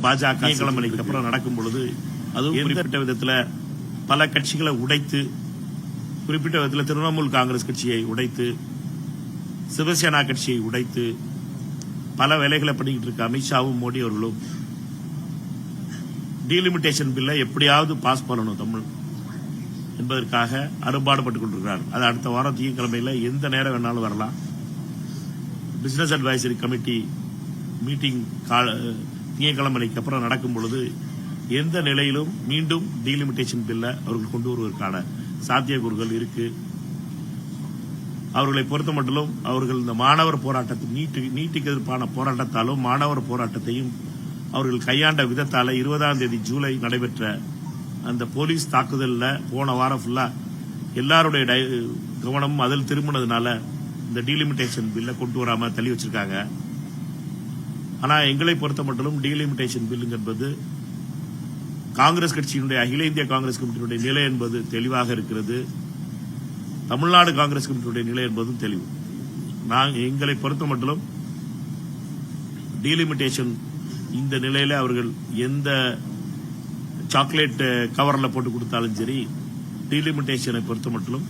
பாஜக கிளம்பலைக்கு அப்புறம் நடக்கும் பொழுது அதுவும் குறிப்பிட்ட விதத்தில் பல கட்சிகளை உடைத்து, குறிப்பிட்ட விதத்தில் திரிணாமுல் காங்கிரஸ் கட்சியை உடைத்து, சிவசேனா கட்சியை உடைத்து பல வேலைகளை பண்ணிக்கிட்டு இருக்க அமித்ஷாவும் மோடி அவர்களும் டீலிமிட்டேஷன் பில்லை எப்படியாவது பாஸ் பண்ணணும் தமிழ் என்பதற்காக அரும்பாடுபட்டுக் கொண்டிருக்கிறார். அது அடுத்த வாரம் திங்கட்கிழமையில் எந்த நேரம் வேணாலும் வரலாம். பிசினஸ் அட்வைசரி கமிட்டி மீட்டிங் திங்கட்கிழமைக்கு அப்புறம் நடக்கும் பொழுது எந்த நிலையிலும் மீண்டும் டீலிமிட்டேஷன் பில்லை அவர்கள் கொண்டு வருவதற்கான சாத்தியக்கூறுகள் இருக்கு. அவர்களை பொறுத்த மட்டும் அவர்கள் இந்த மாணவர் போராட்டத்தை நீட்டுக்கு எதிர்ப்பான போராட்டத்தாலும் மாணவர் போராட்டத்தையும் அவர்கள் கையாண்ட விதத்தால 20ஆம் தேதி ஜூலை நடைபெற்ற அந்த போலீஸ் தாக்குதலில் போன வாரம் ஃபுல்லா எல்லாருடைய கவனமும் அதில் திரும்பினதுனால இந்த டீலிமிட்டேஷன் பில்லை கொண்டு வராம தள்ளி வச்சிருக்காங்க. ஆனா எங்களை பொறுத்த மட்டும் டீலிமிட்டேஷன் பில் என்பது காங்கிரஸ் கட்சியினுடைய அகில இந்திய காங்கிரஸ் கமிட்டியினுடைய நிலை என்பது தெளிவாக இருக்கிறது. தமிழ்நாடு காங்கிரஸ் கமிட்டியுடைய நிலை என்பதும் தெளிவு. எங்களை பொறுத்த மட்டும் டீலிமிட்டேஷன் இந்த நிலையில அவர்கள் எந்த சாக்லேட் கவர்ல போட்டு கொடுத்தாலும் சரி, டீலிமிட்டேஷனை பொறுத்த மட்டும்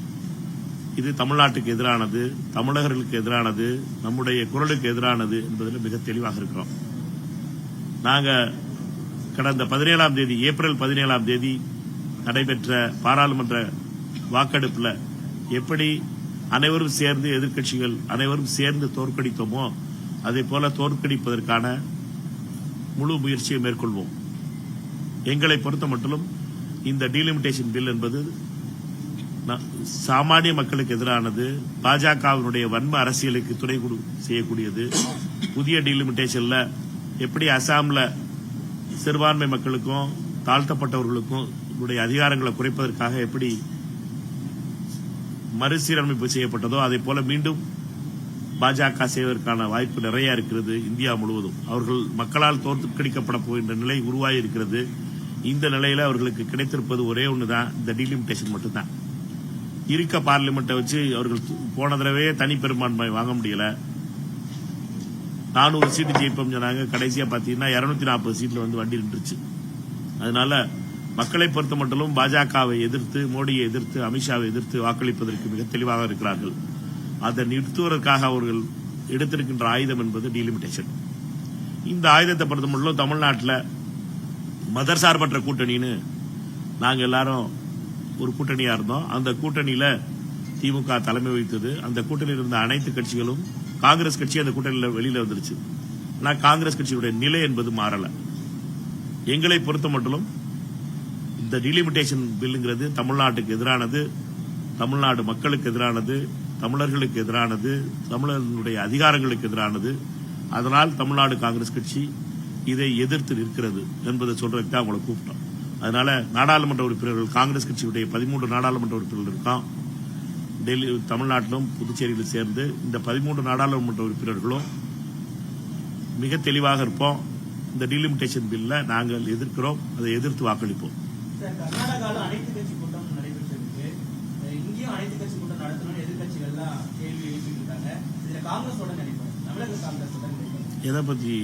இது தமிழ்நாட்டுக்கு எதிரானது, தமிழர்களுக்கு எதிரானது, நம்முடைய குரலுக்கு எதிரானது என்பதில் மிக தெளிவாக இருக்கிறோம். நாங்க கடந்த 17ஆம் தேதி ஏப்ரல் 17ஆம் தேதி நடைபெற்ற பாராளுமன்ற வாக்கெடுப்பில் எப்படி அனைவரும் சேர்ந்து எதிர்க்கட்சிகள் அனைவரும் சேர்ந்து தோற்கடித்தோமோ அதே போல தோற்கடிப்பதற்கான முழு முயற்சியை மேற்கொள்வோம். எங்களை பொறுத்த மட்டும் இந்த டீலிமிட்டேஷன் பில் என்பது சாமானிய மக்களுக்கு எதிரானது, பாஜகவினுடைய வன்ம அரசியலுக்கு துணை செய்யக்கூடியது. புதிய டீலிமிட்டேஷன்ல எப்படி அசாம்ல சிறுபான்மை மக்களுக்கும் தாழ்த்தப்பட்டவர்களுக்கும் அதிகாரங்களை குறைப்பதற்காக எப்படி மறுசீரமைப்பு செய்யப்பட்டதோ அதே போல மீண்டும் பாஜக செய்வதற்கான வாய்ப்பு நிறைய இருக்கிறது. இந்தியா முழுவதும் அவர்கள் மக்களால் தோற்கடிக்கப்பட போகின்ற நிலை உருவாகி இருக்கிறது. இந்த நிலையில அவர்களுக்கு கிடைத்திருப்பது ஒரே ஒண்ணுதான், இந்த டீலிமிட்டேஷன் மட்டும்தான். இருக்க பார்லிமெண்ட்டை வச்சு அவர்கள் போன தடவை தனி பெரும்பான்மை வாங்க முடியல. 400 சீட்டு ஜெயிப்போம் சொன்னாங்க. கடைசியா பாத்தீங்கன்னா 240 சீட்ல வந்து வண்டி நின்றுச்சு. அதனால மக்களை பொறுத்த மட்டும் பாஜகவை எதிர்த்து, மோடியை எதிர்த்து, அமித்ஷாவை எதிர்த்து வாக்களிப்பதற்கு மிக தெளிவாக இருக்கிறார்கள். அதை நிறுத்துவதற்காக அவர்கள் எடுத்திருக்கின்ற ஆயுதம் என்பது டீலிமிட்டேஷன். இந்த ஆயுதத்தை பொறுத்த மட்டும் தமிழ்நாட்டில் மதர்சார்பற்ற கூட்டணின்னு நாங்க எல்லாரும் ஒரு கூட்டணியா இருந்தோம். அந்த கூட்டணியில திமுக தலைமை வகித்தது. அந்த கூட்டணியில் இருந்த அனைத்து கட்சிகளும், காங்கிரஸ் கட்சி அந்த கூட்டணியில வெளியில வந்துருச்சு. ஆனா காங்கிரஸ் கட்சியுடைய நிலை என்பது மாறல. எங்களை பொறுத்த மட்டும் இந்த டீலிமிட்டேஷன் பில்லுங்கிறது தமிழ்நாட்டுக்கு எதிரானது, தமிழ்நாடு மக்களுக்கு எதிரானது, தமிழர்களுக்கு எதிரானது, தமிழர்களுடைய அதிகாரங்களுக்கு எதிரானது. அதனால் தமிழ்நாடு காங்கிரஸ் கட்சி இதை எதிர்த்து நிற்கிறது என்பதை சொல்றதுக்கு தான் அவங்களை கூப்பிட்டோம். அதனால நாடாளுமன்ற உறுப்பினர்கள், காங்கிரஸ் கட்சியுடைய 13 நாடாளுமன்ற உறுப்பினர்கள் இருக்கோம். டெல்லி, தமிழ்நாட்டிலும் புதுச்சேரியிலும் சேர்ந்து இந்த 13 நாடாளுமன்ற உறுப்பினர்களும் மிக தெளிவாக இருப்போம். இந்த டீலிமிட்டேஷன் பில்ல நாங்கள் எதிர்க்கிறோம், அதை எதிர்த்து வாக்களிப்போம். கர்நாடகாவில் அனைத்து கட்சி கூட்டம் நடைபெற்றிருக்கு. இங்கேயும் அனைத்து கட்சி கூட்டம் நடத்தணும் எதிர்கட்சிகள் எல்லாம் கேள்வி எழுப்பிட்டு இருக்காங்க. இதுல காங்கிரஸோட நினைப்போம், தமிழக காங்கிரஸோட நினைப்போம். எதை பத்தி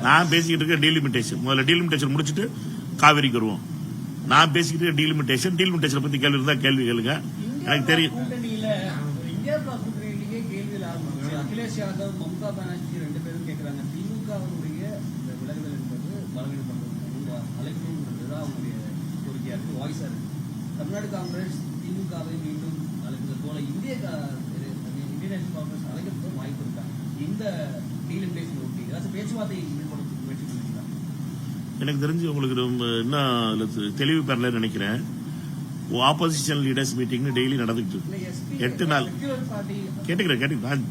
நான் பேசிக்கிட்டு இருக்க டீலிமிட்டேஷன். முதல்ல டீலிமிட்டேஷன் முடிச்சுட்டு காவிரிக்கு வருவோம். நான் பேசிக்கிட்டு இருக்க டீலிமிட்டேஷன் பத்தி கேள்வி இருந்தா கேள்வி கேளுங்க. எனக்கு தெரியும். அகிலேஷ் யாதவ், மம்தா பானர்ஜி 2 பேரும் கேட்கிறாங்க, திமுகவுடைய விலகுதல் என்பது பலவீனப்படுறது அழைக்கணும்ன்றது அவங்களுடைய கோரிக்கையா இருக்கு, வாய்ஸா இருக்கு. தமிழ்நாடு காங்கிரஸ் திமுகவை மீண்டும் அழைப்பது போல இந்தியன் நேஷனல் காங்கிரஸ் அழைக்கிறதுக்கு வாய்ப்பு இருக்கா? இந்த டீலிமிட்டேஷன் ஒட்டி ஏதாச்சும் பேச்சுவார்த்தை ஈடுபடுறதுக்கு முயற்சி பண்ணிருக்கீங்களா? எனக்கு தெரிஞ்சு உங்களுக்கு இன்னும் தெளிவு பெறலன்னு நினைக்கிறேன். ஆப்போசிஷன் லீடர்ஸ் மீட்டிங் டெய்லி நடந்துட்டு இருக்கு. 8 நாள் கேட்டுக்கிறேன்.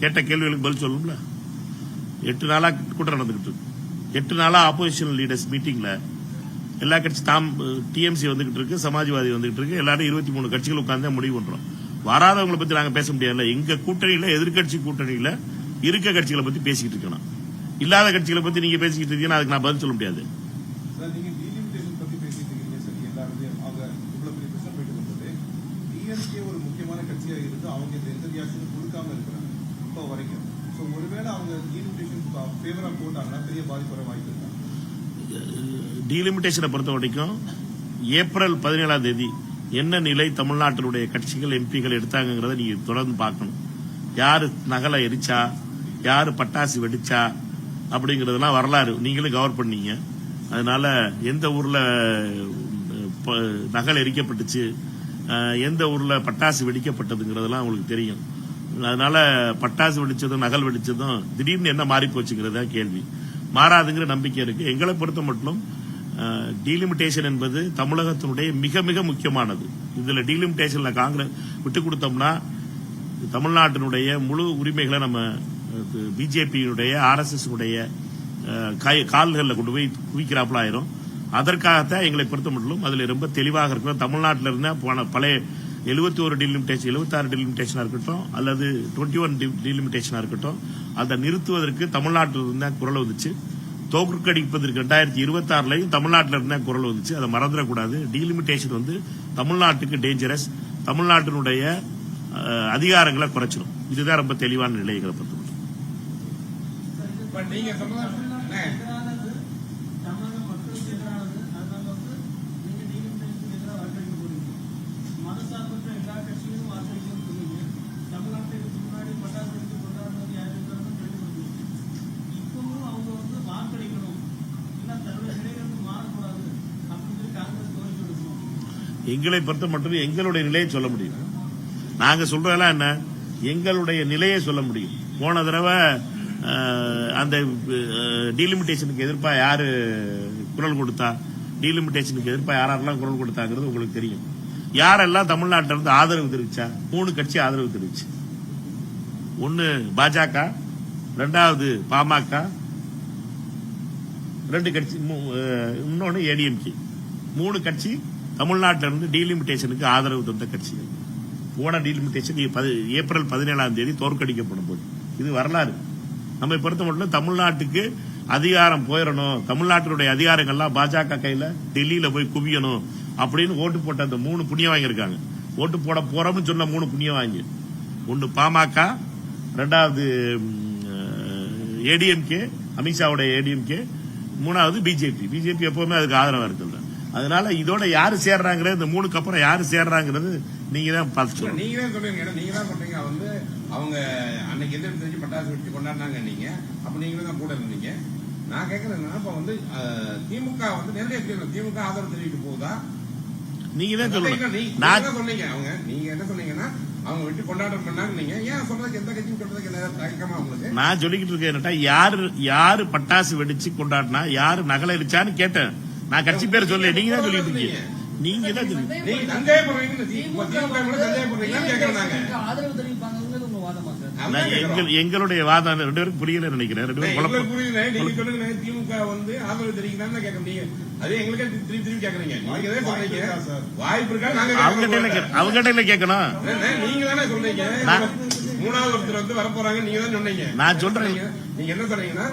கேட்ட கேள்விகளுக்கு பதில் சொல்லணும்ல. 8 நாளா கூட்டம் நடந்துகிட்டு இருக்கு. 8 நாளா ஆப்போசிஷன் லீடர்ஸ் மீட்டிங்ல எல்லா கட்சி டிஎம்சி வந்துகிட்டு இருக்கு, சமாஜ்வாதி வந்துகிட்டு இருக்கு. எல்லாரும் 23 கட்சிகள் உட்கார்ந்து முடிவு பண்றோம். வராதவங்களை பத்தி நாங்க பேச முடியாதுல்ல. எங்க கூட்டணியில, எதிர்கட்சி கூட்டணியில இருக்க கட்சிகளை பத்தி பேசிக்கிட்டு இருக்கணும். இல்லாத கட்சிகளை பத்தி நீங்க பேசிக்கிட்டு இருக்கீங்கன்னா அதுக்கு நான் பதில் சொல்ல முடியாது. ஒரு முக்கியமான கட்சியா இருந்து அவங்க இந்த எந்த ரியாக்ஷனும் கொடுக்காம இருக்கிறாங்க இப்போ வரைக்கும். ஸோ ஒருவேளை அவங்க டீலிமிட்டேஷன் ஃபேவரா போட்டாங்கன்னா பெரிய பாதிப்பு வர வாய்ப்பு இருக்கா? டீலிமிட்டேஷனை பொறுத்த வரைக்கும் ஏப்ரல் 17ஆம் தேதி என்ன நிலை தமிழ்நாட்டினுடைய கட்சிகள் எம்பிகள் எடுத்தாங்கிறத நீங்க தொடர்ந்து பார்க்கணும். யாரு நகலை எரிச்சா, யாரு பட்டாசு வெடிச்சா அப்படிங்கறதெல்லாம் வரலாறு நீங்களும் கவர் பண்ணீங்க. அதனால எந்த ஊர்ல நகல் எரிக்கப்பட்டுச்சு, எந்த ஊர்ல பட்டாசு வெடிக்கப்பட்டதுங்கிறதெல்லாம் உங்களுக்கு தெரியும். அதனால பட்டாசு வெடிச்சதும் நகல் வெடிச்சதும் திடீர்னு என்ன மாறி போச்சுங்கிறதா கேள்வி. மாறாதுங்கிற நம்பிக்கை இருக்கு. எங்களை பொறுத்த மட்டும் டீலிமிட்டேஷன் என்பது தமிழகத்தினுடைய மிக மிக முக்கியமானது. இதுல டீலிமிட்டேஷன்ல காங்கிரஸ் விட்டு கொடுத்தோம்னா தமிழ்நாட்டினுடைய முழு உரிமைகளை நம்ம பிஜேபியினுடைய RSS கால்களில் கொண்டு போய் குவிக்கிறாப்புல ஆயிரும். அதற்காகத்தான் எங்களை பொறுத்த மட்டும் அதுல ரொம்ப தெளிவாக இருக்கிறோம். தமிழ்நாட்டில் இருந்த போன பழைய 71 டீலிமிட்டேஷன் 76 டீலிமிட்டேஷனா இருக்கட்டும் அல்லது 21 டீலிமிட்டேஷனா இருக்கட்டும், அதை நிறுத்துவதற்கு தமிழ்நாட்டில் இருந்தா குரல் வந்துச்சு. தோற்கடிப்பதற்கு 2026 தமிழ்நாட்டில் இருந்தா குரல் வந்துச்சு. அதை மறந்துடக்கூடாது. டீலிமிட்டேஷன் வந்து தமிழ்நாட்டுக்கு டேஞ்சரஸ். தமிழ்நாட்டினுடைய அதிகாரங்களை குறைச்சிடும். இதுதான் ரொம்ப தெளிவான நிலைகளை பொறுத்த மட்டும். நீங்க சொல்றது தமிழக மக்களுக்கு எதிரானது. அதனால வந்து நீங்க டீலிமிட்டேஷனுக்கு எதிராக வாக்களிக்க போறீங்க. மதசார்பற்ற எல்லா கட்சிகளும் வாக்களிக்கணும்னு சொன்னீங்க. தமிழ்நாட்டுக்கு முன்னாடி பட்டாசு வெடிச்சு கொண்டாடுறது யாரு இருக்கிறாங்க கேள்விப்படுறீங்க. இப்பவும் அவங்க வந்து வாக்களிக்கணும், இல்ல தன்னுடைய நிலையிலிருந்து மாறக்கூடாது அப்படின்னு சொல்லி காங்கிரஸ் கோரிக்கை விடுக்கணும். எங்களை பொறுத்த மட்டும் எங்களுடைய நிலையை சொல்ல முடியும். நாங்க சொல்றதெல்லாம் என்ன, எங்களுடைய நிலையை சொல்ல முடியும். போன தடவை அந்த டீலிமிட்டேஷனுக்கு எதிர்ப்பா யாரு குரல் கொடுத்தா, டீலிமிட்டேஷனுக்கு எதிர்ப்பா யாரெல்லாம் குரல் கொடுத்தாங்கிறது உங்களுக்கு தெரியும். யாரெல்லாம் தமிழ்நாட்டில இருந்து ஆதரவு தெரிவிச்சா? 3 கட்சி ஆதரவு தெரிவிச்சு. ஒன்னு பாஜக, 2வது பாமக, 2 கட்சி, இன்னொன்னு ADMK. 3 கட்சி தமிழ்நாட்டில இருந்து டீலிமிட்டேஷனுக்கு ஆதரவு தந்த கட்சிகள். போன டீலிமிட்டேஷன் ஏப்ரல் 17ஆம் தேதி தோற்கடிக்கப்படும் போது இது வரலாறு. நம்மை பொறுத்த மட்டும் தமிழ்நாட்டுக்கு அதிகாரம் போயிடணும், தமிழ்நாட்டினுடைய அதிகாரங்கள்லாம் பாஜக கையில டெல்லியில போய் குவியணும் அப்படின்னு ஓட்டு போட்ட அந்த 3 புண்ணியம் வாங்கியிருக்காங்க. ஓட்டு போட போறோம்னு சொன்ன 3 புண்ணியம் வாங்கி, ஒன்னு பாமக, 2வது ADMK அமித்ஷாவுடைய ADMK, 3வது பிஜேபி எப்பவுமே அதுக்கு ஆதரவா இருக்குது. அதனால இதோட யாரு சேர்றாங்கிறது, இந்த 3க்கு அப்புறம் யாரு சேர்றாங்கிறது நீங்க தான் பார்த்து சொல்லணும். நீங்க தான் சொல்றீங்க. நீங்க தான் சொல்றீங்க வந்து அவங்க அன்னைக்கு எதிர்ப்பு தெரிஞ்சு பட்டாசு வெடிச்சு கொண்டாடினாங்க. நீங்க அப்ப நீங்களும் தான் கூட இருந்தீங்க. நான் கேட்கறேன்னா இப்ப வந்து திமுக வந்து நேரடியா திமுக ஆதரவு தெரிவிக்க போகுதா? நீங்க தான் சொல்லணும். நான் சொன்னீங்க அவங்க நீங்க என்ன சொன்னீங்கன்னா அவங்க வெட்டி கொண்டாட்டம் பண்ணாங்க. நீங்க ஏன் சொல்றதுக்கு எந்த கட்சியும் சொல்றதுக்கு என்ன தயக்கமா உங்களுக்கு? நான் சொல்லிக்கிட்டு இருக்கேன், யாரு பட்டாசு வெடிச்சு கொண்டாடினா, யாரு நகலை அடிச்சான்னு கேட்டேன். நான் கட்சி பேர் சொல்ல, நீங்க தான் சொல்லிட்டு இருக்கீங்க. நீங்க தான் நீங்க சந்தேகப்படுறீங்க. சந்தேகப்படுறீங்கன்னு கேட்கறாங்க. ஆதரவு தெரிவிப்பாங்கிறது உங்க வாதமா சார்? எங்களுடைய வாதம் 2 பேருக்கு புரியல நினைக்கிறேன். 2 பேரும் புரியுது. நீங்க சொல்லுங்க திமுக வந்து ஆதரவு தெரிவிக்கலாம்னு கேட்கறீங்க. அதே எங்களுக்கே திருப்பி கேட்கறீங்க. நீங்க தான் சொல்றீங்க வாய்ப்பு இருக்கா? நாங்க அவங்ககிட்ட கேட்கணும். நீங்க தானே சொல்றீங்க 3வது ஒருத்தர் வந்து வரப்போறாங்க. நீங்க தான் சொன்னீங்க. நான் சொல்றேன். நீங்க என்ன சொல்றீங்கன்னா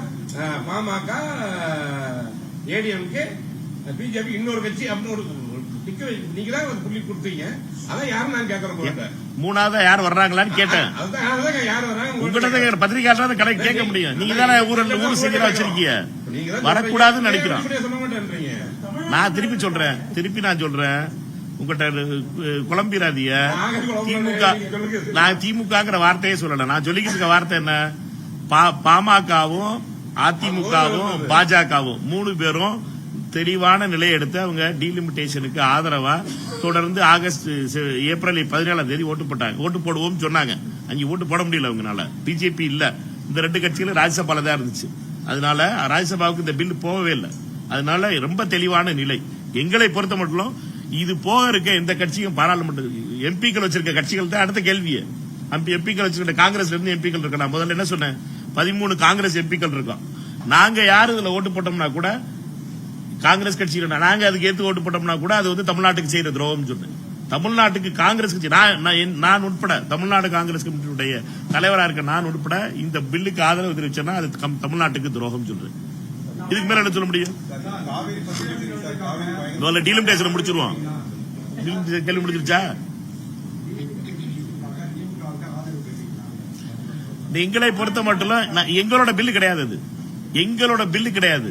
பாமக, ADMK, பிஜேபி இன்னொரு கட்சி அப்படின்னு ஒரு நீங்க தான் புள்ளி கொடுத்தீங்க. அதான் யாரும் நான் கேட்கறேன். 3வது யார் வர்றாங்களான்னு கேட்டேன். அதுதான் யார் வர்றாங்க உங்ககிட்ட பத்திரிகை கேட்க முடியும். நீங்க தானே ஊர் செய்தியா வச்சிருக்கீங்க. வரக்கூடாதுன்னு நினைக்கிறோம். சொல்ல மாட்டேன்றீங்க. நான் திருப்பி சொல்றேன் உங்ககிட்ட குழம்பிராதிய. நான் திமுகங்கிற வார்த்தையே சொல்லல. நான் சொல்லிக்கிட்டு இருக்க வார்த்தை என்ன, பாமகவும் அதிமுகவும் பாஜகவும் 3 பேரும் தெளிவான நிலையை எடுத்து அவங்க டீலிமிட்டேஷனுக்கு ஆதரவா தொடர்ந்து ஏப்ரல் 17ஆம் தேதி ஓட்டு போடுவோம் சொன்னாங்க. அங்கே ஓட்டு போட முடியல அவங்கனால. பிஜேபி இல்ல, இந்த 2 கட்சிகளும் ராஜ்யசபால தான் இருந்துச்சு. அதனால ராஜ்யசபாவுக்கு இந்த பில் போகவே இல்லை. அதனால ரொம்ப தெளிவான நிலை. எங்களை பொறுத்த மட்டும் இது போக இருக்க எந்த கட்சியும் பாராளுமன்ற எம்பிக்கள் வச்சிருக்க கட்சிகள் தான் அடுத்த கேள்வியே. எம்பிக்கள் வச்சிருக்க காங்கிரஸ்ல இருந்து எம்பிக்கள் இருக்கா? நான் முதல்ல என்ன சொன்னேன், 13 காங்கிரஸ் எம்பிக்கள் இருக்கோம். நாங்க யாரு இதுல ஓட்டு போட்டோம்னா கூட, காங்கிரஸ் கட்சியில நாங்க அதுக்கு ஏத்து ஓட்டு போட்டோம்னா கூட அது வந்து தமிழ்நாட்டுக்கு செய்யற துரோகம் சொன்னேன். தமிழ்நாட்டுக்கு காங்கிரஸ் கட்சி நான் உட்பட தமிழ்நாடு காங்கிரஸ் கமிட்டியுடைய தலைவரா இருக்க நான் உட்பட இந்த பில்லுக்கு ஆதரவு தெரிவிச்சேன்னா அது தமிழ்நாட்டுக்கு துரோகம் சொல்றேன். இதுக்கு மேல என்ன சொல்ல முடியும்? டீலிமிட்டேஷன் முடிச்சிருவோம். கேள்வி முடிச்சிருச்சா? எங்களை பொறுத்த மட்டும் எங்களோட பில்லு கிடையாது, அது எங்களோட பில்லு கிடையாது.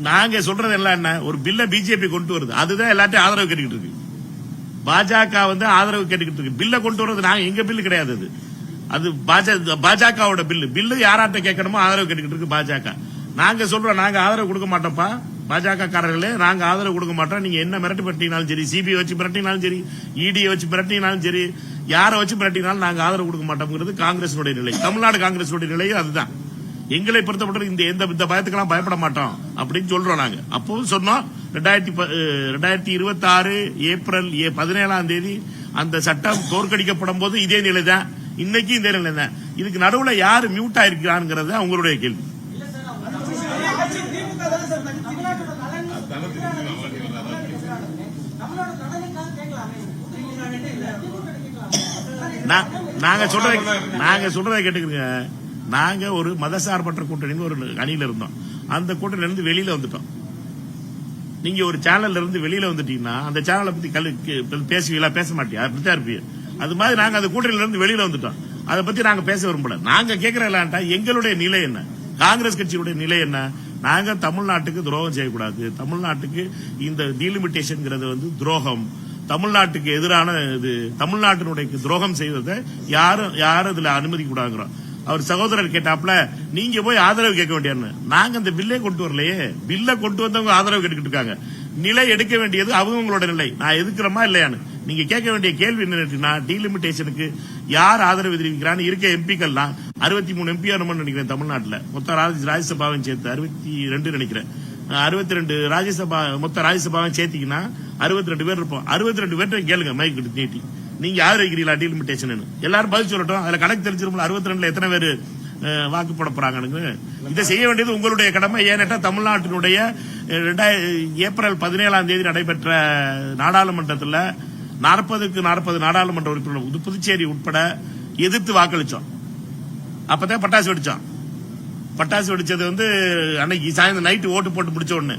நாங்க சொல்றது எல்லாம் என்ன, ஒரு பில்ல பிஜேபி கொண்டு வருது, அதுதான் எல்லாத்தையும் ஆதரவு கேட்டுக்கிட்டு இருக்கு. பாஜக வந்து ஆதரவு கேட்டுக்கிட்டு இருக்கு. பில்ல கொண்டு வர்றது நாங்க, எங்க பில்லு கிடையாது அது. அது பாஜகவோட பில்லு யாராட்ட கேட்கணுமோ ஆதரவு கேட்டுக்கிட்டு இருக்கு பாஜக. நாங்க சொல்றோம், நாங்க ஆதரவு கொடுக்க மாட்டோம்ப்பா, பாஜக காரர்களே நாங்க ஆதரவு கொடுக்க மாட்டோம். நீங்க என்ன மிரட்டு மிரட்டினாலும் சரி, சிபிஐ வச்சு மிரட்டினாலும் சரி, இடி வச்சு மிரட்டினாலும் சரி, யாரை வச்சு மிரட்டினாலும் நாங்க ஆதரவு கொடுக்க மாட்டோம்ங்கிறது காங்கிரஸுடைய நிலை. தமிழ்நாடு காங்கிரஸுடைய நிலையும் அதுதான். எங்களை பொறுத்தப்பட்ட இந்த பயத்துக்கெல்லாம் பயப்பட மாட்டோம் அப்படின்னு சொல்றோம் நாங்க. அப்பவும் சொன்னோம் 2026 ஏப்ரல் 17 அந்த சட்டம் தோற்கடிக்கப்படும் போது இதே நிலை தான், இன்னைக்கு இதே நிலை தான். இதுக்கு நடுவுல யாரு மியூட் ஆயிருக்கிறாங்கிறது அவங்களுடைய கேள்வி. நாங்க சொல்றதை கேட்டுக்கிறீங்க. நாங்க ஒரு மதசார்பற்ற கூட்டணி ஒரு அணியில இருந்தோம், அந்த கூட்டணியில இருந்து வெளியில வந்துட்டோம். நீங்க ஒரு சேனல்ல இருந்து வெளியில வந்துட்டீங்கன்னா அந்த சேனலை பத்தி பேசுவீங்களா? பேச மாட்டியா? அப்படித்தான் இருப்பீங்க. அது மாதிரி நாங்க அந்த கூட்டணியில இருந்து வெளியில வந்துட்டோம். அதை பத்தி நாங்க பேச விரும்பல. நாங்க கேட்கறா எங்களுடைய நிலை என்ன, காங்கிரஸ் கட்சியுடைய நிலை என்ன? நாங்க தமிழ்நாட்டுக்கு துரோகம் செய்யக்கூடாது. தமிழ்நாட்டுக்கு இந்த டீலிமிட்டேஷன் வந்து துரோகம், தமிழ்நாட்டுக்கு எதிரான இது. தமிழ்நாட்டினுடைய துரோகம் செய்வதை யாரும் இதுல அனுமதிக்க கூடாதுங்கிறோம். அவர் சகோதரர் கேட்டாப்ல, நீங்க போய் ஆதரவு கேட்க வேண்டியன்னு. நாங்க அந்த பில்லே கொண்டு வரலையே, பில்ல கொண்டு வந்தவங்க ஆதரவு கேட்டுக்கிட்டு இருக்காங்க. நிலை எடுக்க வேண்டியது அவங்களோட நிலை. நான் எதுக்குறமா இல்லையான்னு நீங்க கேட்க வேண்டிய கேள்வி என்ன, டீலிமிட்டேஷனுக்கு யார் ஆதரவு தெரிவிக்கிறான்னு இருக்க எம்பிக்கள்லாம் 63 எம்பி நினைக்கிறேன் தமிழ்நாட்டில். மொத்த ராஜ்யசபாவையும் சேர்த்து 62 நினைக்கிறேன். 62 ராஜ்யசபா மொத்த ராஜ்யசபாவையும் சேர்த்தீங்கன்னா 62 பேர் இருப்போம். 62 பேர்ட்ட கேளுங்க மைக் நீட்டி, நீங்க ஆதரிக்கிறீங்களா டீலிமிட்டேஷன்? எல்லாரும் பதில் சொல்லட்டும். அதுல கணக்கு தெரிஞ்சிருப்போம் 62 எத்தனை பேர் வாக்கு போட போறாங்க. இதை செய்ய வேண்டியது உங்களுடைய கடமை. ஏனென்றா தமிழ்நாட்டினுடைய ஏப்ரல் 17 நடைபெற்ற நாடாளுமன்றத்தில் 40க்கு 40 நாடாளுமன்ற உறுப்பினர் புதுச்சேரி உட்பட எதிர்த்து வாக்களிச்சோம். அப்பதான் பட்டாசு வெடிச்சோம். பட்டாசு வெடிச்சது அன்னைக்கு சாயந்தரம் நைட்டு ஓட்டு போட்டு முடிச்ச உடனே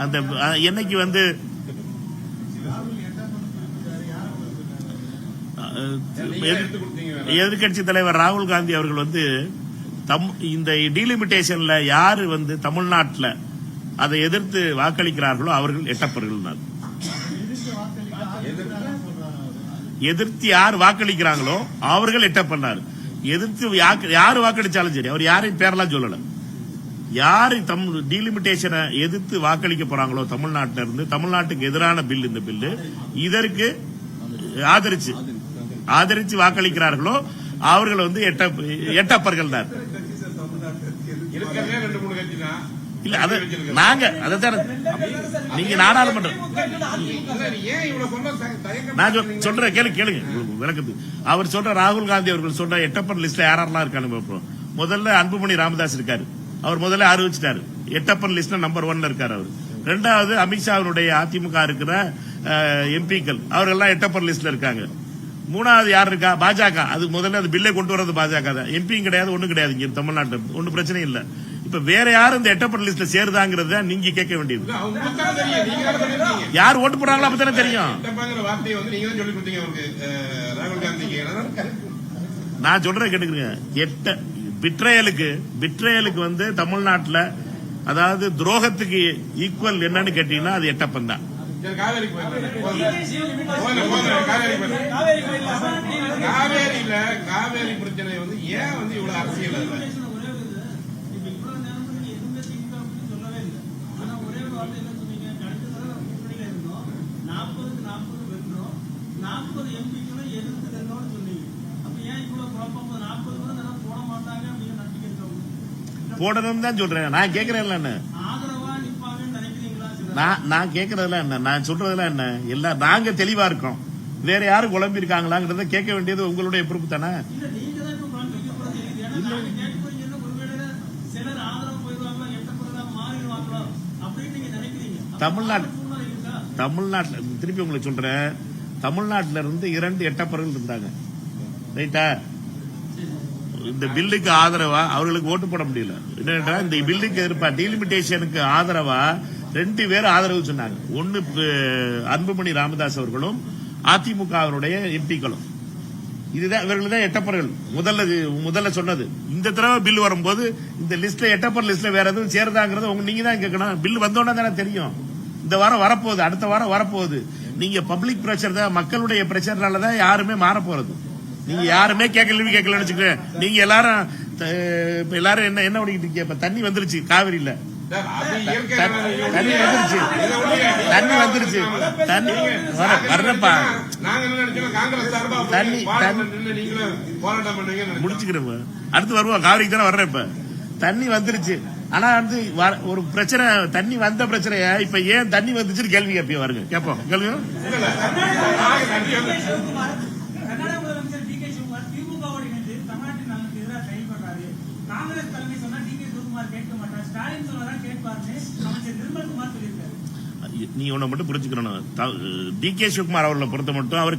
அந்த என்னைக்கு எதிர்கட்சி தலைவர் ராகுல் காந்தி அவர்கள் இந்த டீலிமிட்டேஷன்ல யாரு தமிழ்நாட்டில் அதை எதிர்த்து வாக்களிக்கிறார்களோ அவர்கள் எட்டப்பர்கள். எதிர்த்து யார் வாக்களிக்கிறாங்களோ அவர்கள் எட்டப்பண்ணார். எதிர்த்து யாரு வாக்களிச்சாலும் சரி, அவர் யாரையும் பேரெல்லாம் சொல்லல. யாரு டீலிமிட்டேஷனை எதிர்த்து வாக்களிக்க போறாங்களோ தமிழ்நாட்டில இருந்து, தமிழ்நாட்டுக்கு எதிரான பில் இந்த பில்லு, இதற்கு ஆதரிச்சு வாக்களிக்கிறார்களோ அவர்கள் எட்டப்பர்கள் தான். இல்ல அது நாங்க அதான் நீங்க நாடாளுமன்றம் நான் சொல்ற கேளுங்க விளக்குது. அவர் சொல்ற ராகுல் காந்தி அவர்கள் சொல்ற எட்டப்பர் லிஸ்ட்ல யாரெல்லாம் இருக்காங்க. முதல்ல அன்புமணி ராமதாஸ் இருக்காரு, அவர் முதல்ல அறிவிச்சிட்டாரு. எட்டப்பர் லிஸ்ட்ல நம்பர் 1 இருக்காரு அவர். ரெண்டாவது அமித்ஷாவினுடைய அதிமுக இருக்கிற எம்பிக்கள் அவர்கள் எட்டப்பர் லிஸ்ட்ல இருக்காங்க. மூணாவது யார் இருக்கா? பாஜக. அது முதல்ல அது பில்லை கொண்டு வரது பாஜக தான். எம்பியும் கிடையாது, ஒண்ணும் கிடையாது. இங்க தமிழ்நாட்டு ஒன்னும் பிரச்சனை இல்ல. இப்ப வேற யாரும் இந்த எட்டப்பர் லிஸ்ட்ல சேருதாங்கிறத நீங்க கேட்க வேண்டியது. யார் ஓட்டு போடுறாங்களோ அப்பதானே தெரியும். நான் சொல்றேன் கேட்டுக்கிறேங்க. பிட்ரேயலுக்கு தமிழ்நாட்டில் அதாவது துரோகத்துக்கு ஈக்குவல் என்னன்னு கேட்டீங்கன்னா அது எட்டப்பன் தான். காவேரி பிரச்சனை ஏன் இவ்வளவு அரசியல் போடணும் தான் சொல்றேன். நான் கேட்கறேன் நான் கேட்கறதுல என்ன, நான் சொல்றதுல என்ன, எல்லாம் நாங்க தெளிவா இருக்கோம். வேற யாரும் குழம்பி இருக்காங்களாங்கிறத கேட்க வேண்டியது உங்களுடைய பொறுப்பு தானே. தமிழ்நாட்டில் திருப்பி உங்களுக்கு சொல்றேன், தமிழ்நாட்டில இருந்து 2 எட்டப்பர்கள் இருந்தாங்க. ரைட்டா? இந்த பில்லுக்கு ஆதரவா அவர்களுக்கு ஓட்டு போட முடியல. என்னன்னா இந்த பில்லுக்கு எதிர்ப்பா டீலிமிட்டேஷனுக்கு ஆதரவா 2 பேர் ஆதரவு சொன்னாங்க. ஒன்னு அன்புமணி ராமதாஸ் அவர்களும் அதிமுகவினுடைய எம்பிக்களும். இதுதான் இவர்கள் தான் எட்டப்பர்கள் முதல்ல சொன்னது. இந்த தடவை பில் வரும்போது இந்த லிஸ்ட்ல எட்டப்பர் லிஸ்ட்ல வேற எதுவும் சேருதாங்கிறத நீங்க தான் கேட்கணும். பில் வந்தோன்னா தானே தெரியும். இந்த வாரம் வரப்போகுது, அடுத்த வாரம் வரப்போகுது. நீங்க பப்ளிக் பிரஷர் தான், மக்களுடைய பிரஷர்னாலதான் யாருமே மாற போறது. நீங்க யாருமே கேட்கலன்னு வச்சுக்க. நீங்க எல்லாரும் என்ன ஓடிக்கிட்டு இருக்கீங்க? இப்ப தண்ணி வந்துருச்சு காவிரியில, தண்ணி வந்துருச்சு வர்றப்பா முடிச்சுக்கிறப்ப அடுத்து வருவோம். காவிரிக்கு தானே வர்றேன். இப்ப தண்ணி வந்துருச்சு. ஆனா வந்து ஒரு பிரச்சனை, தண்ணி வந்த பிரச்சனைய இப்ப ஏன் தண்ணி வந்துச்சுன்னு கேள்வி கேட்பீங்க. வருங்க கேட்போம். கேள்வி கர்நாடக முதலமைச்சர் டி.கே. சிவகுமார் திமுகவோடு இணைந்து தமிழ்நாட்டின் நலனுக்கு எதிராக செயல்படுறாரு. காங்கிரஸ் தலைமை சொன்னா டி.கே. சிவகுமார் கேட்க மாட்டார், ஸ்டாலின் சொன்னதான் கேட்பார்னு அமைச்சர் நிர்மல்குமார் சொல்லியிருக்காரு. நீ ஒண்ணு மட்டும் புரிஞ்சுக்கணும். டி.கே. சிவகுமார் அவர்களை பொறுத்த மட்டும் அவர்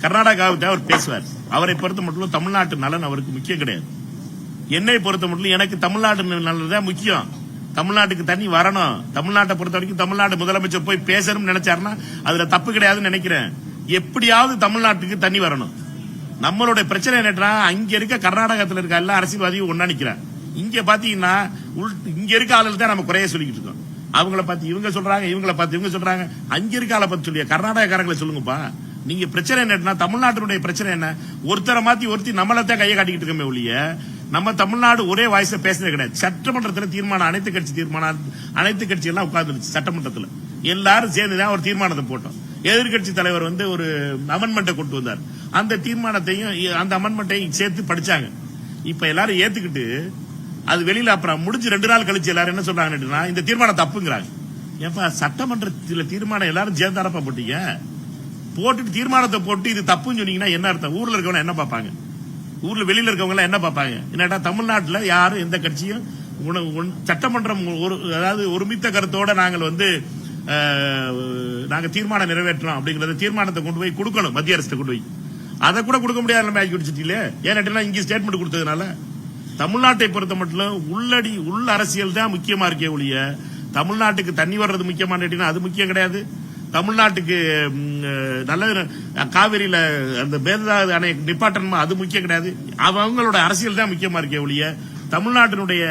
கர்நாடகாவுக்கு அவர் பேசுவார். அவரை பொறுத்த மட்டும் தமிழ்நாட்டு நலன் அவருக்கு முக்கியம் கிடையாது. என்னை பொறுத்த மட்டும் எனக்கு தமிழ்நாட்டு நலன் தான் முக்கியம். தமிழ்நாட்டுக்கு தண்ணி வரணும். தமிழ்நாட்டை பொறுத்த வரைக்கும் தமிழ்நாட்டு முதலமைச்சர் போய் பேசணும்னு நினைச்சாருன்னா அதுல தப்பு கிடையாதுன்னு நினைக்கிறேன். எப்படியாவது தமிழ்நாட்டுக்கு தண்ணி வரணும். நம்மளுடைய பிரச்சனை என்னன்னா, அங்க இருக்க கர்நாடகத்தில் இருக்க எல்லா அரசியல்வாதியும் ஒன்னா நிக்கிறாங்க. இங்க பாத்தீங்கன்னா இங்க இருக்க ஆளுகள் தான் நம்ம குறைய சொல்லிக்கிட்டு இருக்கோம். அவங்கள பார்த்து இவங்க சொல்றாங்க, இவங்களை பார்த்து இவங்க சொல்றாங்க. அங்க இருக்க ஆளை பார்த்து சொல்லியா கர்நாடகக்காரங்களை சொல்லுங்கப்பா. நீங்க பிரச்சனை என்னன்னா, தமிழ்நாட்டினுடைய பிரச்சனை என்ன? ஒருத்தரை மாத்தி ஒருத்தி நம்மளத்தான் கையை காட்டிக்கிட்டு இருக்கமே ஒழிய நம்ம தமிழ்நாடு ஒரே வாய்ஸ்ல பேசுறது கிடையாது. சட்டமன்றத்தில் தீர்மானம், அனைத்து கட்சி எல்லாம் உட்கார்ந்துருச்சு. சட்டமன்றத்தில் எல்லாரும் சேர்ந்துதான் ஒரு தீர்மானத்தை போட்டோம். எதிர்கட்சி தலைவர் வந்து ஒரு அமெண்ட்மெண்ட்டை கொண்டு வந்தார். அந்த தீர்மானத்தையும் அந்த அமெண்ட்மெண்ட்டையும் சேர்த்து படிச்சாங்க. இப்ப எல்லாரும் ஏத்துக்கிட்டு அது வெளியில அப்புறம் முடிஞ்சு 2 நாள் கழிச்சு எல்லாரும் என்ன சொல்றாங்கன்னா இந்த தீர்மானம் தப்புங்கிறாங்க. ஏப்பா சட்டமன்றத்தில் தீர்மானம் எல்லாரும் சேர்ந்தாரப்பா போட்டீங்க. போட்டுட்டு தீர்மானத்தை போட்டு இது தப்புன்னு சொன்னீங்கன்னா என்ன அர்த்தம்? ஊர்ல இருக்கவங்க என்ன பார்ப்பாங்க? ஊர்ல வெளியில இருக்கவங்க எல்லாம் என்ன பார்ப்பாங்க? என்னடா தமிழ்நாட்டுல யாரும் எந்த கட்சியும் சட்டமன்றம் அதாவது ஒருமித்த கருத்தோட நாங்கள் வந்து நாங்க தீர்மானம் நிறைவேற்றோம் அப்படிங்கறத தீர்மானத்தை கொண்டு போய் கொடுக்கணும் மத்திய அரசு கொண்டு போய். அதை கூட கொடுக்க முடியாத நம்ம ஆக்கி குடிச்சிட்டீங்களே. ஏன்னா இங்க ஸ்டேட்மெண்ட் கொடுத்ததுனால தமிழ்நாட்டை பொறுத்த மட்டும் உள்ள அரசியல் தான் முக்கியமா இருக்கே ஒழிய தமிழ்நாட்டுக்கு தண்ணி வர்றது முக்கியமான கேட்டீங்கன்னா அது முக்கியம் கிடையாது. தமிழ்நாட்டுக்கு நல்ல காவிரியில அந்த மேகதாது அணை நிப்பாட்டணுமா அது முக்கியம் கிடையாது. அவங்களோட அரசியல் தான் முக்கியமா இருக்கே ஒழிய தமிழ்நாட்டினுடைய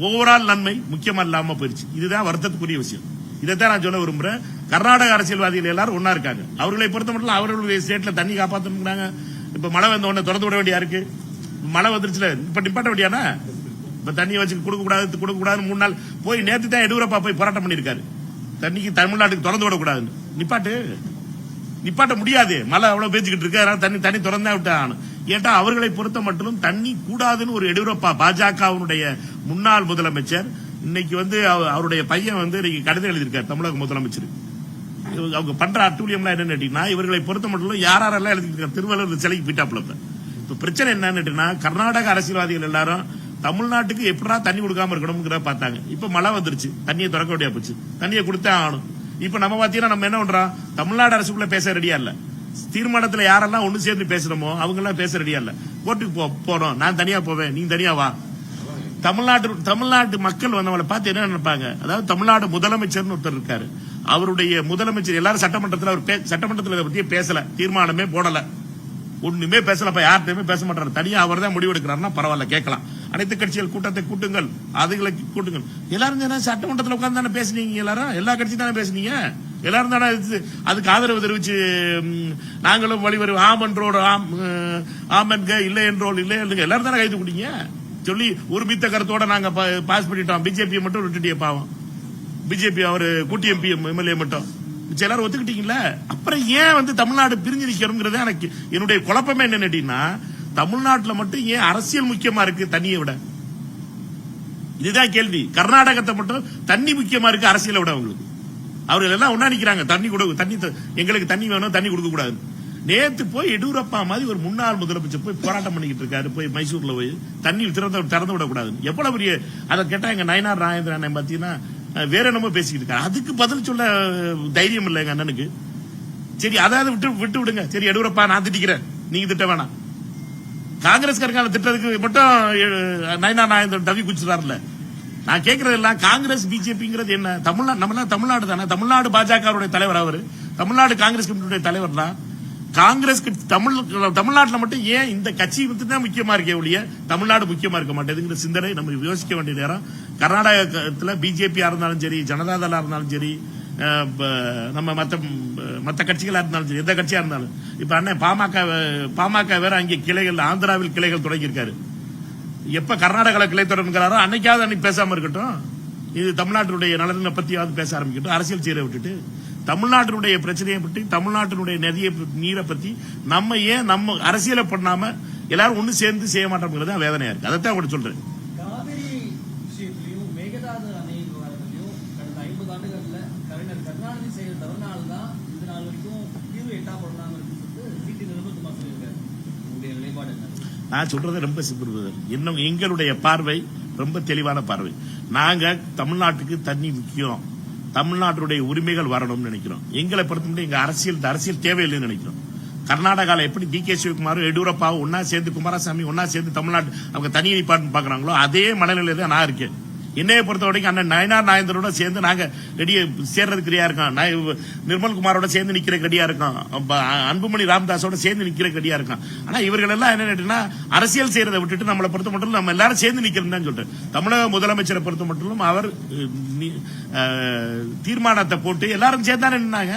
ஓவரால் நன்மை முக்கியமா இல்லாம போயிருச்சு. இதுதான் வருத்தத்துக்குரிய விஷயம். இதைத்தான் நான் சொல்ல விரும்புறேன். கர்நாடக அரசியல்வாதிகள் எல்லாரும் ஒன்னா இருக்காங்க. அவர்களை பொறுத்த மட்டும் அவர்களுடைய ஸ்டேட்ல தண்ணி காப்பாற்றுறாங்க. இப்ப மழை வந்த உடனே திறந்து விட வேண்டியா இருக்கு. மழை வந்துருச்சுல, இப்ப நிப்பாட்ட வேண்டியானா? இப்ப தண்ணி வச்சு கொடுக்க கூடாது 3 நாள் போய் நேத்து தான் எடியூரப்பா போய் போராட்டம் பண்ணிருக்காரு. தண்ணிக்கு தமிழ்நாட்டுக்கு திறந்து விடக்கூடாதுன்னு. நிப்பாட்ட முடியாது. மழை அவ்வளவு பேச்சுக்கிட்டு இருக்கு. அதனால தண்ணி திறந்தா விட்டான். ஏட்டா அவர்களை பொறுத்த மட்டும் தண்ணி கூடாதுன்னு ஒரு எடியூரப்பா பாஜகவினுடைய முன்னாள் முதலமைச்சர் இன்னைக்கு வந்து அவருடைய பையன் வந்து இன்னைக்கு கடிதம் எழுதியிருக்காரு தமிழக முதலமைச்சர். அவங்க பண்ற அட்டூழியம்லாம் என்னன்னு கேட்டீங்கன்னா இவர்களை பொறுத்த மட்டும் யாரெல்லாம் எழுதிருக்காரு. திருவள்ளுவர் சிலைக்கு போயிட்டாப்ல. இப்ப பிரச்சனை என்னன்னு கர்நாடக அரசியல்வாதிகள் எல்லாரும் தமிழ்நாட்டுக்கு எப்படா தண்ணி கொடுக்காம இருக்கணும்ங்கிற பார்த்தாங்க. இப்ப மழை வந்துருச்சு, தண்ணியை திறக்க வேண்டிய போச்சு, தண்ணியை கொடுத்தே ஆகணும். இப்ப நம்ம பாத்தீங்கன்னா நம்ம என்ன பண்றோம்? தமிழ்நாடு அரசுக்குள்ள பேச ரெடியா இல்ல. தீர்மானத்துல யாரெல்லாம் ஒண்ணு சேர்ந்து பேசுறோமோ அவங்க எல்லாம் பேச ரெடியா இல்ல. கோர்ட்டுக்கு போறோம், நான் தனியா போவேன், நீ தனியா வா. தமிழ்நாட்டு மக்கள் வந்தவங்களை பார்த்து என்ன நினைப்பாங்க? அதாவது தமிழ்நாடு முதலமைச்சர் ஒருத்தர் இருக்காரு. அவருடைய முதலமைச்சர் எல்லாரும் சட்டமன்றத்தில் இதை பத்தி பேசல, தீர்மானமே போடல, ஒண்ணுமே பேசலப்பா, யார்கிட்டயுமே பேச மாட்டாரு. தனியா அவர் தான் முடிவு எடுக்கிறாருன்னா பரவாயில்ல, கேட்கலாம். அனைத்து கட்சிகள் கூட்டத்தை கூட்டுங்கள், அதுகளை கூட்டுங்கள். எல்லாரும் சட்டமன்றத்தில் உட்கார்ந்து தானே பேசுனீங்க. எல்லா கட்சியும் தானே பேசுனீங்க. எல்லாரும் தானே அதுக்கு ஆதரவு தெரிவிச்சு நாங்களும் வழிவரும் ஆம் என்றோடு ஆமன்க, இல்லை என்றோல் இல்லை, எல்லாரும் தானே கைது கொடுங்க சொல்லி ஒரு மித்த கருத்தோட நாங்க பாஸ் பண்ணிட்டோம். பிஜேபி மட்டும் விட்டுட்டிய பாவம். பிஜேபி அவரு கூட்டி எம்பி எம்எல்ஏ மட்டும் எல்லாரும் ஒத்துக்கிட்டீங்களா? அப்புறம் ஏன் வந்து தமிழ்நாடு பிரிஞ்சு நிக்கிறோங்கிறத எனக்கு என்னுடைய குழப்பமே என்னன்னு கேட்டீங்கன்னா, தமிழ்நாட்டுல மட்டும் ஏன் அரசியல் முக்கியமா இருக்கு தண்ணியை விட? இதுதான் கேள்வி. கர்நாடகத்தை மட்டும் தண்ணி முக்கியமா இருக்கு அரசியலை விட. அவங்களுக்கு அவர்கள் எல்லாம் ஒன்னா நிக்கிறாங்க. தண்ணி எங்களுக்கு தண்ணி வேணும், தண்ணி கொடுக்க கூடாது. நேத்து போய் எடியூரப்பா மாதிரி ஒரு முன்னாள் முதலமைச்சர் போய் போராட்டம் பண்ணிக்கிட்டு இருக்காரு. போய் மைசூர்ல போய் தண்ணி திறந்து விடக்கூடாது. எவ்வளவு பெரிய அதை கேட்டா எங்க நயனார் நாகேந்திரன் பாத்தீங்கன்னா வேற என்னமோ பேசிக்கிட்டு இருக்காரு. அதுக்கு பதில் சொல்ல தைரியம் இல்லை எங்க அண்ணனுக்கு. சரி அதாவது விட்டு விடுங்க. சரி எடியூரப்பா நான் திட்டிக்கிறேன், நீங்க திட்ட வேணாம். காங்கிரஸ்காரங்க திட்டத்துக்கு மட்டும் நயனார் நாகேந்திரன் தவி குச்சிட்டாருல. நான் கேட்கறது எல்லாம் காங்கிரஸ் பிஜேபிங்கிறது என்ன? தமிழ்நாடு தானே. தமிழ்நாடு பாஜகவுடைய தலைவர் அவரு, தமிழ்நாடு காங்கிரஸ் கமிட்டியுடைய தலைவர் தான். காங்கிரஸ் தமிழ்நாட்டுல மட்டும் ஏன் இந்த கட்சி தான் முக்கியமா இருக்கே ஒழிய தமிழ்நாடு முக்கியமா இருக்க மாட்டேங்குங்கிற சிந்தனை நம்ம யோசிக்க வேண்டிய நேரம். கர்நாடகத்துல பிஜேபியா இருந்தாலும் சரி, ஜனதாதளா இருந்தாலும் சரி, நம்ம மத்த கட்சிகளா இருந்தாலும் சரி, எந்த கட்சியா இருந்தாலும், இப்ப அண்ணன் பாமக வேற அங்கே கிளைகள், ஆந்திராவில் கிளைகள் தொடங்கியிருக்காரு. எப்ப கர்நாடகால கிளை தொடங்குறாரோ அன்னைக்காவது அன்னைக்கு பேசாம இருக்கட்டும். இது தமிழ்நாட்டினுடைய நலனை பத்தியாவது பேச ஆரம்பிக்கட்டும். அரசியல் செய்யற விட்டுட்டு தமிழ்நாட்டினுடைய பிரச்சனையை பற்றி, தமிழ்நாட்டினுடைய நீரை பத்தி நம்ம ஏன் நம்ம அரசியலை பண்ணாம எல்லாரும் ஒண்ணு சேர்ந்து செய்ய மாட்டோம்ங்கிறது வேதனையா இருக்கு. அதைத்தான் கூட சொல்றேன். காவிரி விஷயத்திலையும் மேகதாது அணை விவகாரத்திலையும் கடந்த 50 ஆண்டுகள்ல கலைஞர் கருணாநிதி செய்த தவறுனால்தான் இது நாள் வரைக்கும் தீர்வு எட்டாப்படலாம் இருக்குன்னு சிடி நிருபத்துமா சொல்லியிருக்காரு. உங்களுடைய நிலைப்பாடு என்ன? நான் சொல்றது ரொம்ப சிம்பிள். இன்னும் எங்களுடைய பார்வை ரொம்ப தெளிவான பார்வை. நாங்க தமிழ்நாட்டுக்கு தண்ணி முக்கியம், தமிழ்நாட்டுடைய உரிமைகள் வரணும்னு நினைக்கிறோம். எங்களை பொறுத்தமட்டும் எங்க அரசியல் தேவையில்லைன்னு நினைக்கிறோம். கர்நாடகால எப்படி டி.கே. சிவகுமாரும் எடியூரப்பாவும் ஒன்னா சேர்ந்து, குமாரசாமி ஒன்னா சேர்ந்து தமிழ்நாட்டு அவங்க தனி நிப்பாட்டு பாக்குறாங்களோ அதே மனநிலையில தான் நான் இருக்கேன். என்னைய பொறுத்த வரைக்கும் அண்ணன் நயனார் நாயந்தரோட சேர்ந்து நாங்க ரெடியா சேர்றதுக்கு ரெடியா இருக்கோம். நிர்மல்குமாரோட சேர்ந்து நிக்கிற ரெடியா இருக்கோம். அன்புமணி ராமதாஸோட சேர்ந்து நிக்கிற ரெடியா இருக்கோம். ஆனா இவர்கள் எல்லாம் என்ன அரசியல் செய்யறதை விட்டுட்டு நம்மளை பொறுத்த மட்டும் நம்ம எல்லாரும் சேர்ந்து நிக்கிறோம் தான் சொல்றேன். தமிழக முதலமைச்சரை பொறுத்த மட்டும் அவர் தீர்மானத்தை போட்டு எல்லாரும் சேர்ந்தானே நின்னாங்க.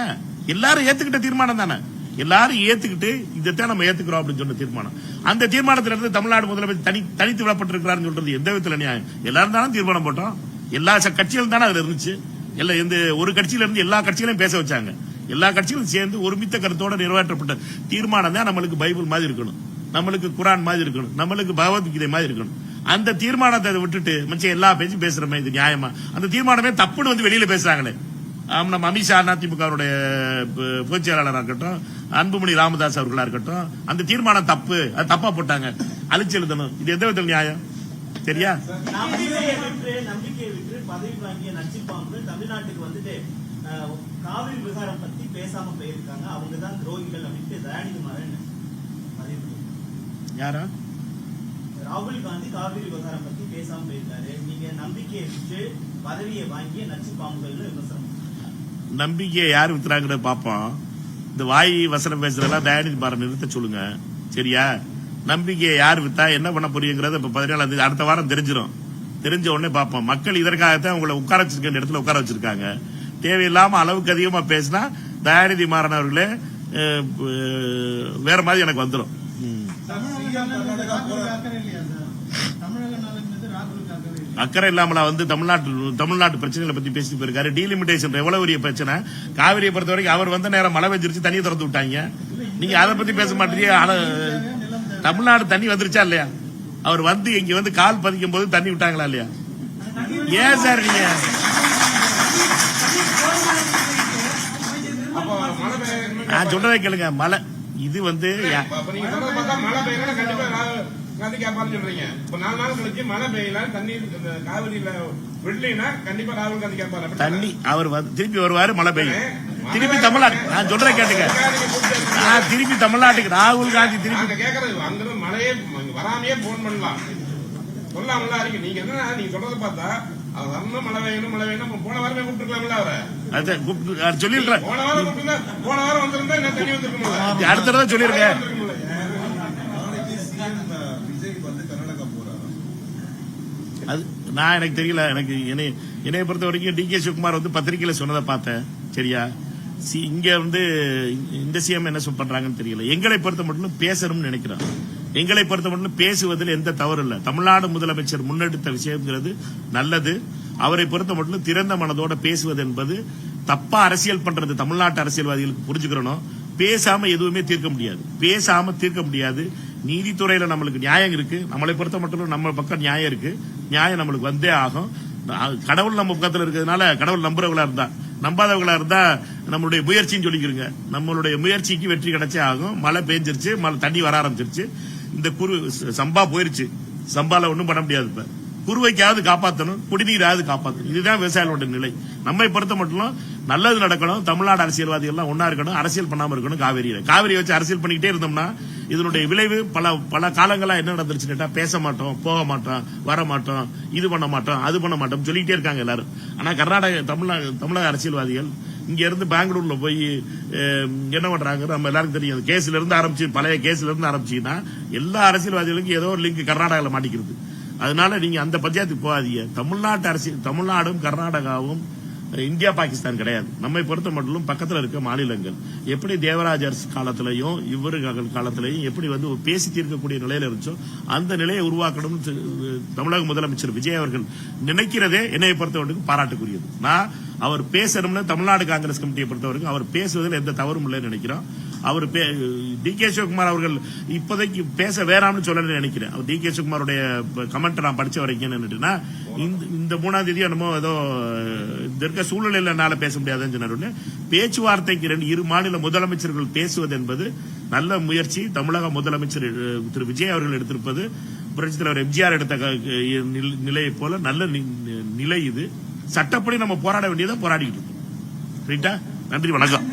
எல்லாரும் ஏத்துக்கிட்ட தீர்மானம் தானே, எல்லாரும் ஏத்துக்கிட்டு இதைத்தான் நம்ம ஏத்துக்கிறோம் அப்படின்னு சொன்ன தீர்மானம். அந்த தீர்மானத்திலிருந்து தமிழ்நாடு முதலமைச்சர் தனித்து விடப்பட்டிருக்கிறார் சொல்றது எந்த விதத்துல நியாயம்? எல்லாரும் தானே தீர்மானம் போட்டோம், எல்லா கட்சிகளும் தானே அதுல இருந்துச்சு. எல்லாம் எந்த ஒரு கட்சியில இருந்து எல்லா கட்சிகளையும் பேச வச்சாங்க. எல்லா கட்சிகளும் சேர்ந்து ஒருமித்த கருத்தோட நிறைவேற்றப்பட்ட தீர்மானம் தான் நம்மளுக்கு பைபிள் மாதிரி இருக்கணும், நம்மளுக்கு குரான் மாதிரி இருக்கணும், நம்மளுக்கு பகவத்கீதை மாதிரி இருக்கணும். அந்த தீர்மானத்தை விட்டுட்டு மச்சம் எல்லா பேச்சும் பேசுறமே, இது நியாயமா? அந்த தீர்மானமே தப்புன்னு வந்து வெளியில பேசுறாங்களே. நம்ம அமித்ஷா அதிமுகவுடைய பொதுச் செயலாளராக இருக்கட்டும், அன்புமணி ராமதாஸ் அவர்களா இருக்கட்டும், அந்த தீர்மானம் தப்பு, அது தப்பா போட்டாங்க, அழிச்சு எழுதணும். இது எந்த விதத்தில் நியாயம்? சரியா? நம்பிக்கையை விட்டு பதவி வாங்கிய நச்சிப்பாம்பு தமிழ்நாட்டுக்கு வந்துட்டு காவிரி விவகாரம் பத்தி பேசாம போயிருக்காங்க. அவங்க தான் துரோகிகள் அப்படின்ட்டு தயாநிதிமாறன் யாரா? ராகுல் காந்தி காவிரி விவகாரம் பத்தி பேசாம போயிருக்காரு. நீங்க நம்பிக்கையை விட்டு பதவியை வாங்கிய நச்சிப்பாம்புகள் விமர்சனம். நம்பிக்கையை யார் வித்துறாங்கன்னு பாப்போம். இந்த வாய் வசனம் பேசுறதெல்லாம் தயாநிதிமாறன் நிறுத்த சொல்லுங்க. சரியா? நம்பிக்கையை யார் வித்தா என்ன பண்ண போறீங்கிறத இப்ப 17ஆம் தேதி அடுத்த வாரம் தெரிஞ்சிடும். தெரிஞ்ச உடனே பாப்போம். மக்கள் இதற்காகத்தான் உங்களை உட்கார வச்சிருக்க இடத்துல உட்கார வச்சிருக்காங்க. தேவையில்லாம அளவுக்கு அதிகமா பேசினா தயாநிதிமாறன் அவர்களே வேற மாதிரி எனக்கு வந்துடும். அக்கறை இல்லாமல வந்து தமிழ்நாட்டு பிரச்சனைகளை பத்தி பேசிட்டு போயிருக்காரு. டீலிமிட்டேஷன் எவ்வளவு பெரிய பிரச்சனை. காவிரியை பொறுத்த வரைக்கும் அவர் வந்த நேரம் மழை பெஞ்சிருச்சு, தண்ணியை திறந்து விட்டாங்க. நீங்க அதை பத்தி பேச மாட்டீங்க. தமிழ்நாடு தண்ணி வந்துருச்சா இல்லையா? அவர் வந்து இங்க வந்து கால் பதிக்கும் போது தண்ணி விட்டாங்களா இல்லையா? ஏன் சார் நீங்க நான் சொல்றதை கேளுங்க. மழை இது வந்து மழை பெய்யல கண்டிப்பா காந்தி கேட்பான்னு சொல்றீங்க. இப்ப 4 நாள் கழிச்சு மழை பெய்யல, தண்ணீர் காவிரியில விடலைன்னா கண்டிப்பா ராகுல் காந்தி கேட்பாரு. தண்ணி அவர் திருப்பி வருவாரு, மழை பெய்யும். திருப்பி தமிழ்நாடு நான் சொல்றதை கேட்டுக்க. நான் திருப்பி தமிழ்நாட்டுக்கு ராகுல் காந்தி திருப்பி கேட்கறது அங்கிருந்து மழையே வராமையே போன் பண்ணலாம், சொல்லாமல இருக்கு. நீங்க என்ன நீங்க சொல்றதை பார்த்தா அவர் வரணும், மழை பெய்யணும் போன வாரமே கூப்பிட்டுருக்கலாம்ல அவரை. அதான் சொல்லிருக்கேன். போன வாரம் வந்திருந்தா என்ன தண்ணி வந்திருக்கணும். அடுத்த தடவை சொல்லிருக்கேன். அது நான் எனக்கு தெரியல. எனக்கு என்னைய பொறுத்த வரைக்கும் டி.கே. சிவகுமார் வந்து பத்திரிகையில சொன்னதை பார்த்தேன். சரியா? இங்க வந்து இந்த சிஎம் என்ன பண்றாங்கன்னு தெரியல. எங்களை பொறுத்த மட்டும் பேசணும்னு நினைக்கிறோம். எங்களை பொறுத்த மட்டும் பேசுவதில் எந்த தவறு இல்லை. தமிழ்நாடு முதலமைச்சர் முன்னெடுத்த விஷயம்ங்கிறது நல்லது. அவரை பொறுத்த மட்டும் திறந்த மனதோட பேசுவது என்பது தப்பா அரசியல் பண்றது தமிழ்நாட்டு அரசியல்வாதிகளுக்கு புரிஞ்சுக்கிறோம். பேசாம எதுவுமே தீர்க்க முடியாது. நீதித்துறையில நம்மளுக்கு நியாயம் இருக்கு. நம்மளை பொறுத்த மட்டும் நம்ம பக்கம் நியாயம் இருக்கு. நியாயம் நம்மளுக்கு வந்தே ஆகும். கடவுள் நம்ம பக்கத்துல இருக்கிறதுனால கடவுள் நம்புறவங்களா இருந்தா, நம்பாதவங்களா இருந்தா நம்மளுடைய முயற்சின்னு சொல்லிக்கிறோங்க. நம்மளுடைய முயற்சிக்கு வெற்றி கிடைச்சே ஆகும். மழை பெஞ்சிருச்சு, தண்ணி வர ஆரம்பிச்சிருச்சு. இந்த சம்பா போயிருச்சு. சம்பால ஒண்ணும் பண்ண முடியாது. இப்ப குறுவைக்காவது காப்பாற்றணும், குடிநீராவது காப்பாற்றணும். இதுதான் விவசாயிகளோட நிலை. நம்மை பொறுத்த மட்டும் நல்லது நடக்கணும். தமிழ்நாடு அரசியல்வாதிகள் எல்லாம் ஒன்னா இருக்கணும். அரசியல் பண்ணாம இருக்கணும். காவிரியை வச்சு அரசியல் பண்ணிக்கிட்டே இருந்தோம்னா இதனுடைய விளைவு பல காலங்களா என்ன நடந்துருச்சுன்னா பேச மாட்டோம், போக மாட்டோம், வர மாட்டோம், இது பண்ண மாட்டோம், அது பண்ண மாட்டோம் சொல்லிட்டே இருக்காங்க எல்லாரும். ஆனா தமிழக அரசியல்வாதிகள் இங்க இருந்து பெங்களூர்ல போய் என்ன பண்றாங்க நம்ம எல்லாருக்கும் தெரியும். அந்த கேஸ்ல இருந்து ஆரம்பிச்சு, பழைய கேஸ்ல இருந்து ஆரம்பிச்சீங்கன்னா எல்லா அரசியல்வாதிகளுக்கும் ஏதோ ஒரு லிங்க் கர்நாடகாவில் மாட்டிக்கிறது. அதனால நீங்க அந்த பஞ்சாயத்துக்கு போகாதீங்க. தமிழ்நாட்டு அரசியல், தமிழ்நாடும் கர்நாடகாவும் இந்தியா பாகிஸ்தான் கிடையாது. நம்மை பொறுத்த மட்டும் பக்கத்துல இருக்க மாநிலங்கள். எப்படி தேவராஜ் அரசு காலத்திலையும் இவரு காலத்திலையும் எப்படி வந்து பேசி தீர்க்கக்கூடிய நிலையில இருந்துச்சோ அந்த நிலையை உருவாக்கணும் தமிழக முதலமைச்சர் விஜய் அவர்கள் நினைக்கிறதே என்னை பொறுத்தவரைக்கும் பாராட்டுக்குரியது. நான் அவர் பேசணும்னு தமிழ்நாடு காங்கிரஸ் கமிட்டியை பொறுத்தவரைக்கும் அவர் பேசுவதில் எந்த தவறும் இல்லைன்னு நினைக்கிறோம். அவர் டி.கே. சிவகுமார் அவர்கள் இப்போதைக்கு பேச வேறாம்னு சொல்லணும்னு நினைக்கிறேன். அவர் டி.கே. சிவகுமாருடைய கமெண்ட் நான் படிச்ச வரைக்கும் என்னன்னா, இந்த 3ஆம் தேதி என்னமோ ஏதோ இந்த இருக்க சூழ்நிலையில என்னால பேச முடியாதுன்னு சொன்னாரு. பேச்சுவார்த்தைக்கு இரு மாநில முதலமைச்சர்கள் பேசுவது என்பது நல்ல முயற்சி. தமிழக முதலமைச்சர் திரு விஜய் அவர்கள் எடுத்திருப்பது புரட்சித் தலைவர் எம்ஜிஆர் எடுத்த நிலையை போல நல்ல நிலை இது. சட்டப்படி நம்ம போராட வேண்டியதை போராடிக்கிட்டு இருக்கோம். ரைட்டா? நன்றி, வணக்கம்.